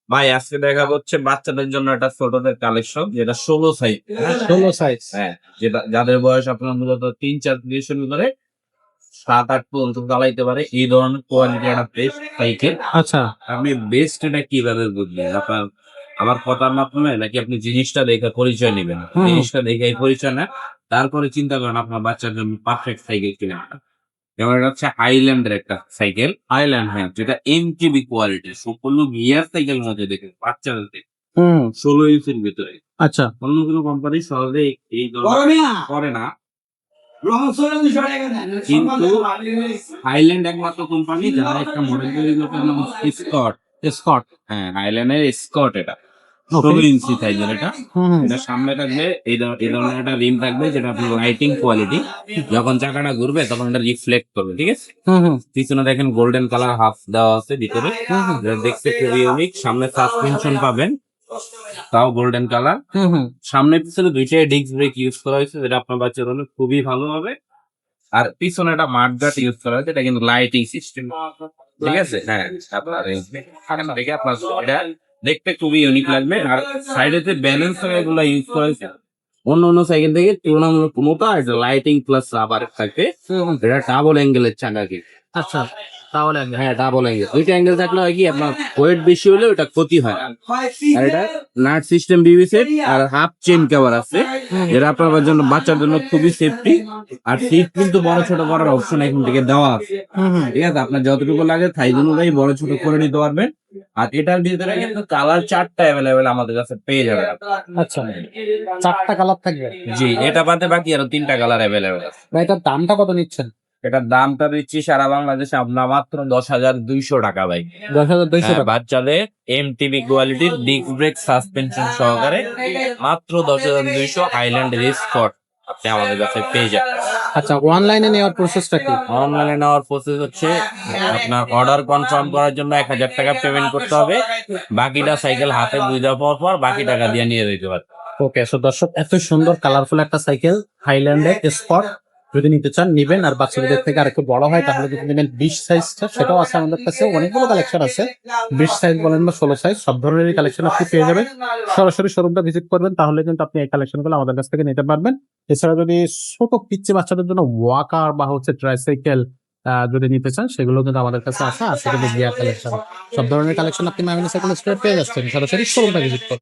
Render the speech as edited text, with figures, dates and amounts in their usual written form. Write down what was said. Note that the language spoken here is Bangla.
ভাই আজকে দেখা হচ্ছে বাচ্চাদের জন্য একটা ছোটদের কালেকশন যেটা 16 সাইজ। 16 সাইজ। হ্যাঁ, যেটা যাদের বয়স আপনার মূলত 3-4 দিয়ে শুরু করে 7-8 পর্যন্ত চালাইতে পারে এই ধরনের কোয়ালিটি একটা বেস্ট সাইকেল। আচ্ছা। আপনি বেস্ট এটা কিভাবে বুঝবেন? আপনার আমার কথার মাধ্যমে নাকি আপনি জিনিসটা দেখে পরিচয় নিবেন? হুম। জিনিসটা দেখে পরিচয় নেন, তারপরে চিন্তা করেন আপনার বাচ্চার জন্য পারফেক্ট সাইকেল কিনা। যেমন এটা হচ্ছে হাইল্যান্ডের একটা সাইকেল। হাইল্যান্ড, হ্যাঁ, যেটা এমটিবি কোয়ালিটি সম্পূর্ণ গিয়ার সাইকেল মধ্যে দেখে বাচ্চাদের দেখে হুম। 16 ইঞ্চির ভিতরে। আচ্ছা। অন্য কোনো কোম্পানি সহজে এই ধরনের করে না, কিন্তু হাইল্যান্ড একমাত্র কোম্পানি যারা একটা মডেল তৈরি করতে নাম স্কট। স্কট। হ্যাঁ, হাইল্যান্ডের স্কট এটা। ওকে। 16 ইঞ্চি সাইজের এটা। হুম, হুম। এটা সামনে থাকবে এই ধরনের একটা রিম থাকবে যেটা আপনার লাইটিং কোয়ালিটি। যখন চাকাটা ঘুরবে তখন এটা রিফ্লেক্ট করবে, ঠিক আছে? হুম, হুম। পিছনে দেখেন গোল্ডেন কালার হাফ দেওয়া আছে ভিতরে, যেটা দেখতে খুবই ইউনিক। সামনে সাসপেনশন পাবেন, তাও গোল্ডেন কালার। হুম, হুম। সামনে পিছনে দুইটাই ডিস্ক ব্রেক ইউজ করা হয়েছে, যেটা আপনার বাচ্চার জন্য খুবই ভালো হবে। আর পিছনে একটা মাঠগাট ইউজ করা হয়েছে, এটা কিন্তু লাইটিং সিস্টেম, ঠিক আছে? হ্যাঁ, আপনার এখান থেকে আপনার এটা দেখতে খুবই ইউনিক লাগবে। আর সাইডে যে ব্যালেন্স এগুলো ইউজ করা হয়েছে অন্য অন্য সাইকেল থেকে তুলনামূলক কোনোটা লাইটিং প্লাস রাবার থাকবে। এটা ডাবল অ্যাঙ্গেলের চাকা কি। আচ্ছা, তাহলে হ্যাঁ, ডাবল অ্যাঙ্গেল, দুইটা অ্যাঙ্গেল থাকলে হয় কি আপনার ওয়েট বেশি হলে ওটা ক্ষতি হয় না। আর এটা নাট সিস্টেম বিবিসেট আর হাফ চেন কভার আছে, যেটা আপনার জন্য বাচ্চার জন্য খুবই সেফটি। আর সিট কিন্তু বড় ছোট করার অপশন এখান থেকে দেওয়া আছে, ঠিক আছে? আপনার যতটুকু লাগে সাইজ অনুযায়ী বড় ছোট করে নিতে পারবেন। আর এটার ভিতরে কিন্তু কালার 4টা অ্যাভেলেবেল আমাদের কাছে পেয়ে যাবে। আচ্ছা, 4টা কালার থাকবে। জি, এটা বাদে বাকি আরো 3টা কালার অ্যাভেলেবেল আছে। ভাই এটার দামটা কত নিচ্ছেন? এটার দামটা দিচ্ছি সারা বাংলাদেশে আপনার মাত্র 10,200 টাকা ভাই। 10,200 হ্যাঁ, টাকা। বাচ্চাদের এমটিবি কোয়ালিটির ডিস্ক ব্রেক সাসপেনশন সহকারে মাত্র 10,200 হাইল্যান্ড স্কট আপনি আমাদের কাছে পেয়ে যাবেন। আচ্ছা, অনলাইনে নেওয়ার প্রসেসটা কি? অনলাইনে নেওয়ার প্রসেস হচ্ছে আপনার অর্ডার কনফার্ম করার জন্য 1,000 টাকা পেমেন্ট করতে হবে। বাকিটা সাইকেল হাতে বুঝে দেওয়ার পর বাকি টাকা দিয়ে নিয়ে যেতে পারবে। ওকে, সো দর্শক, এত সুন্দর কালারফুল একটা সাইকেল হাইল্যান্ডের স্পট যদি নিতে চান নিবেন। আর বাচ্চাদের থেকে আর একটু বড় হয় তাহলে যদি নেবেন 20 সাইজটা, সেটাও আছে আমাদের কাছে। অনেকগুলো কালেকশন আছে, 20 সাইজ বলেন বা 16 সাইজ, সব ধরনের কালেকশন আপনি পেয়ে যাবেন। সরাসরি শোরুমটা ভিজিট করবেন, তাহলে কিন্তু আপনি এই কালেকশনগুলো আমাদের কাছ থেকে নিতে পারবেন। এছাড়া যদি ছোট পিচ্চি বাচ্চাদের জন্য ওয়াকার বা হচ্ছে ট্রাইসাইকেল যদি নিতে চান, সেগুলো কিন্তু আমাদের কাছে আছে। আছে কিন্তু গিয়ার কালেকশন, সব ধরনের কালেকশন আপনি মাইমিনা সাইকেল স্টোরে পেয়ে যাচ্ছেন। সরাসরি শোরুমটা ভিজিট করুন।